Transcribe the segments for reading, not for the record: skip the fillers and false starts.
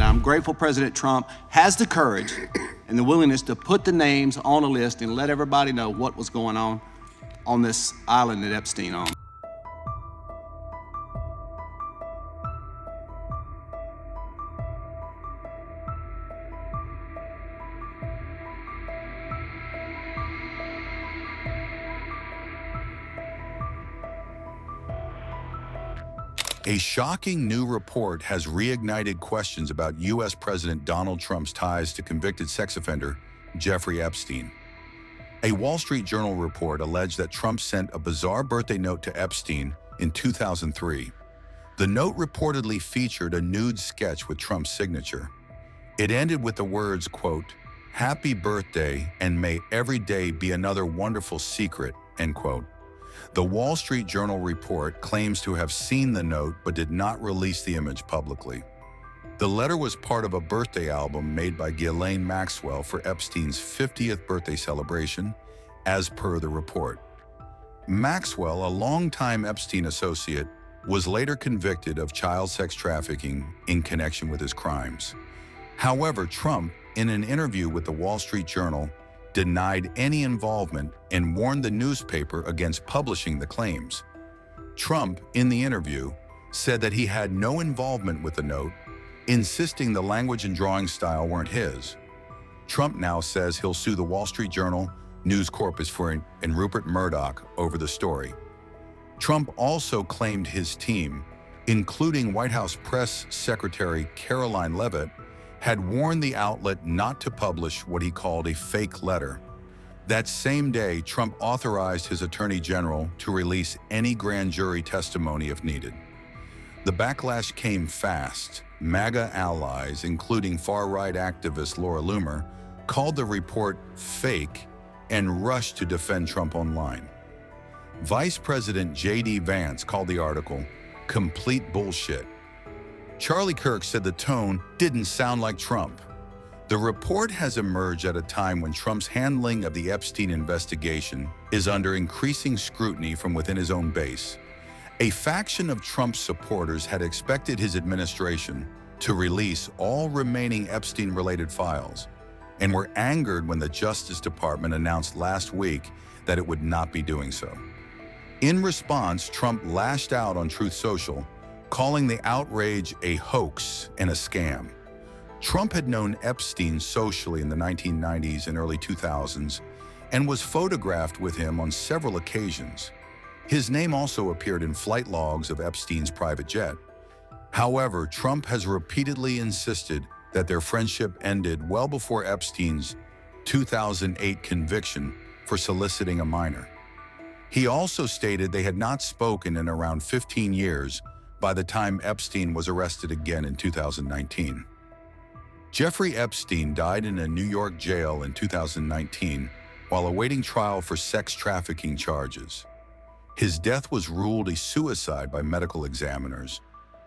I'm grateful President Trump has the courage and the willingness to put the names on a list and let everybody know what was going on this island that Epstein owned. A shocking new report has reignited questions about U.S. President Donald Trump's ties to convicted sex offender Jeffrey Epstein. A Wall Street Journal report alleged that Trump sent a bizarre birthday note to Epstein in 2003. The note reportedly featured a nude sketch with Trump's signature. It ended with the words, quote, "Happy birthday and may every day be another wonderful secret," end quote. The Wall Street Journal report claims to have seen the note but did not release the image publicly. The letter was part of a birthday album made by Ghislaine Maxwell for Epstein's 50th birthday celebration, as per the report. Maxwell, a longtime Epstein associate, was later convicted of child sex trafficking in connection with his crimes. However, Trump, in an interview with the Wall Street Journal, denied any involvement and warned the newspaper against publishing the claims. Trump, in the interview, said that he had no involvement with the note, insisting the language and drawing style weren't his. Trump now says he'll sue the Wall Street Journal, News Corp and Rupert Murdoch over the story. Trump also claimed his team, including White House Press Secretary Caroline Leavitt, had warned the outlet not to publish what he called a fake letter. That same day, Trump authorized his attorney general to release any grand jury testimony if needed. The backlash came fast. MAGA allies, including far-right activist Laura Loomer, called the report fake and rushed to defend Trump online. Vice President J.D. Vance called the article complete bullshit. Charlie Kirk said the tone didn't sound like Trump. The report has emerged at a time when Trump's handling of the Epstein investigation is under increasing scrutiny from within his own base. A faction of Trump's supporters had expected his administration to release all remaining Epstein-related files and were angered when the Justice Department announced last week that it would not be doing so. In response, Trump lashed out on Truth Social, calling the outrage a hoax and a scam. Trump had known Epstein socially in the 1990s and early 2000s and was photographed with him on several occasions. His name also appeared in flight logs of Epstein's private jet. However, Trump has repeatedly insisted that their friendship ended well before Epstein's 2008 conviction for soliciting a minor. He also stated they had not spoken in around 15 years by the time Epstein was arrested again in 2019. Jeffrey Epstein died in a New York jail in 2019 while awaiting trial for sex trafficking charges. His death was ruled a suicide by medical examiners,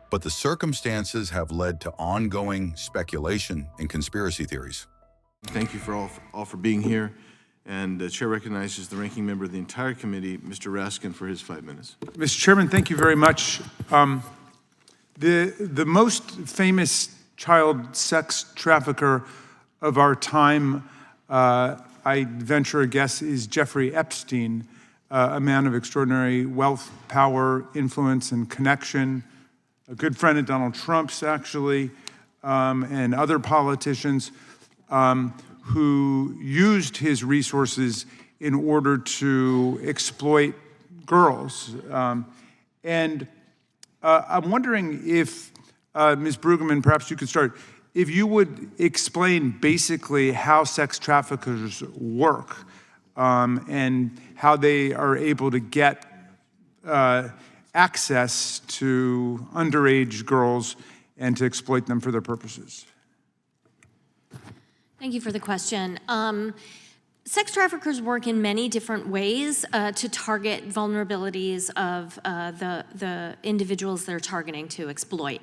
but the circumstances have led to ongoing speculation and conspiracy theories. Thank you all for being here. And the chair recognizes the ranking member of the entire committee, Mr. Raskin, for his 5 minutes. Mr. Chairman, thank you very much. The most famous child sex trafficker of our time, I venture a guess, is Jeffrey Epstein, a man of extraordinary wealth, power, influence, and connection, a good friend of Donald Trump's, actually, and other politicians, who used his resources in order to exploit girls. I'm wondering if, Ms. Brueggemann, perhaps you could start, if you would explain basically how sex traffickers work and how they are able to get access to underage girls and to exploit them for their purposes. Thank you for the question. Sex traffickers work in many different ways to target vulnerabilities of the individuals they're targeting to exploit.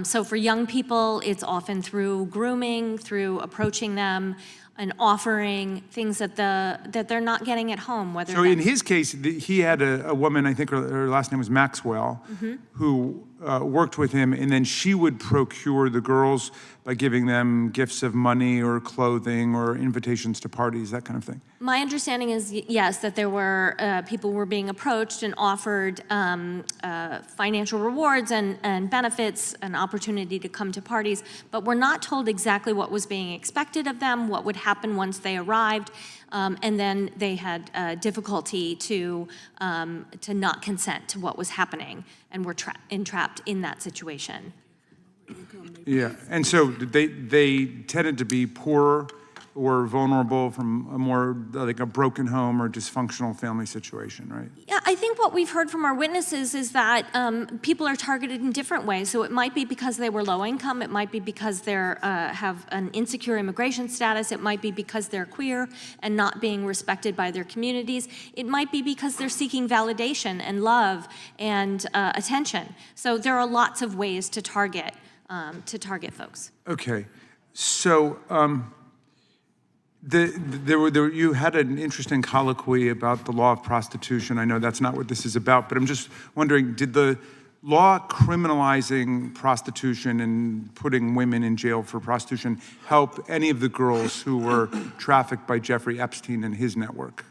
So for young people, it's often through grooming, through approaching them and offering things that they're not getting at home. Whether So in his case, he had a woman, I think her last name was Maxwell, who worked with him, and then she would procure the girls by giving them gifts of money or clothing or invitations to parties, that kind of thing. My understanding is, yes, that there were people were being approached and offered financial rewards and benefits, an opportunity to come to parties, but we're not told exactly what was being expected of them, what would happen once they arrived, and then they had difficulty to not consent to what was happening, and were entrapped in that situation. Yeah, and so they tended to be poor or vulnerable from a more, like a broken home or dysfunctional family situation, right? Yeah, I think what we've heard from our witnesses is that people are targeted in different ways. So it might be because they were low income. It might be because they have an insecure immigration status. It might be because they're queer and not being respected by their communities. It might be because they're seeking validation and love and attention. So there are lots of ways to target folks. Okay, so you had an interesting colloquy about the law of prostitution. I know that's not what this is about, but I'm just wondering, did the law criminalizing prostitution and putting women in jail for prostitution help any of the girls who were trafficked by Jeffrey Epstein and his network?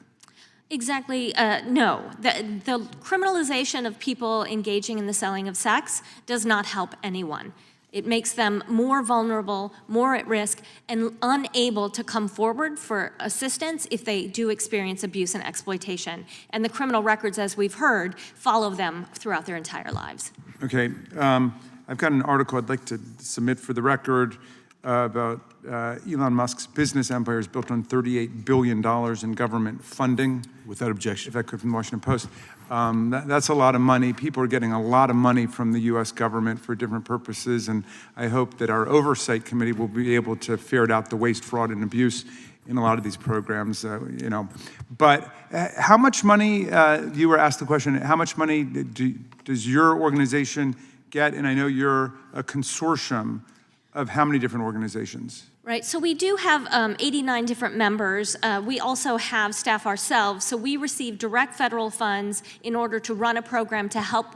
Exactly, no. The criminalization of people engaging in the selling of sex does not help anyone. It makes them more vulnerable, more at risk, and unable to come forward for assistance if they do experience abuse and exploitation. And the criminal records, as we've heard, follow them throughout their entire lives. Okay, I've got an article I'd like to submit for the record about Elon Musk's business empire is built on $38 billion in government funding. Without objection. If I could, from the Washington Post. That's a lot of money. People are getting a lot of money from the U.S. government for different purposes, and I hope that our oversight committee will be able to ferret out the waste, fraud, and abuse in a lot of these programs, But how much money, you were asked the question, how much money does your organization get? And I know you're a consortium of how many different organizations? Right, so we do have 89 different members. We also have staff ourselves, so we receive direct federal funds in order to run a program to help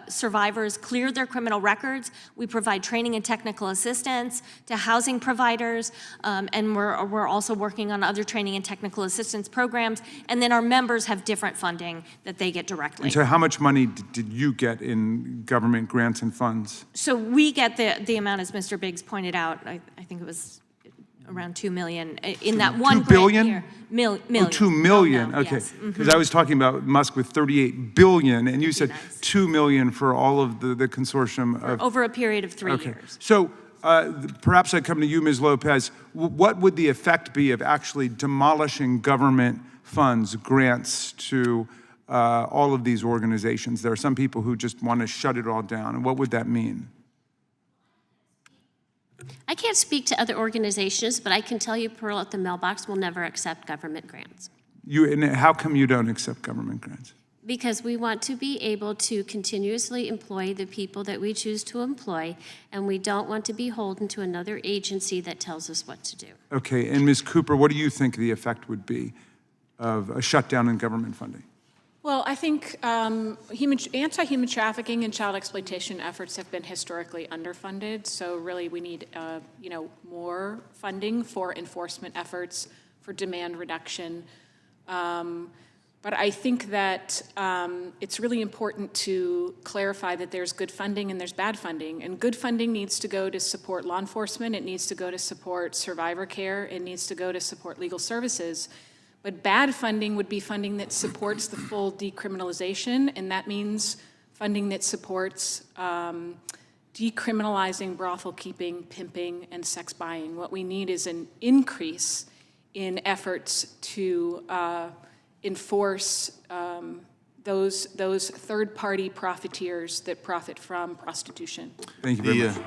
survivors clear their criminal records. We provide training and technical assistance to housing providers, and we're also working on other training and technical assistance programs. And then our members have different funding that they get directly. And so how much money did you get in government grants and funds? So we get the amount, as Mr. Biggs pointed out, I think it was around $2 million in that one grant billion? year. Million. Oh, 2 million, No, okay. yes. Because I was talking about Musk with 38 billion, and you said Nice. 2 million for all of the consortium of... Over a period of 3 years. So perhaps I come to you, Ms. Lopez. What would the effect be of actually demolishing government funds, grants to all of these organizations? There are some people who just want to shut it all down, and what would that mean? I can't speak to other organizations, but I can tell you Pearl at the Mailbox will never accept government grants. And how come you don't accept government grants? Because we want to be able to continuously employ the people that we choose to employ, and we don't want to be beholden to another agency that tells us what to do. Okay, and Ms. Cooper, what do you think the effect would be of a shutdown in government funding? Well, I think anti-human trafficking and child exploitation efforts have been historically underfunded. So really, we need more funding for enforcement efforts, for demand reduction. But I think that it's really important to clarify that there's good funding and there's bad funding. And good funding needs to go to support law enforcement. It needs to go to support survivor care. It needs to go to support legal services. But bad funding would be funding that supports the full decriminalization, and that means funding that supports decriminalizing brothel keeping, pimping, and sex buying. What we need is an increase in efforts to enforce those third-party profiteers that profit from prostitution. Thank you very much.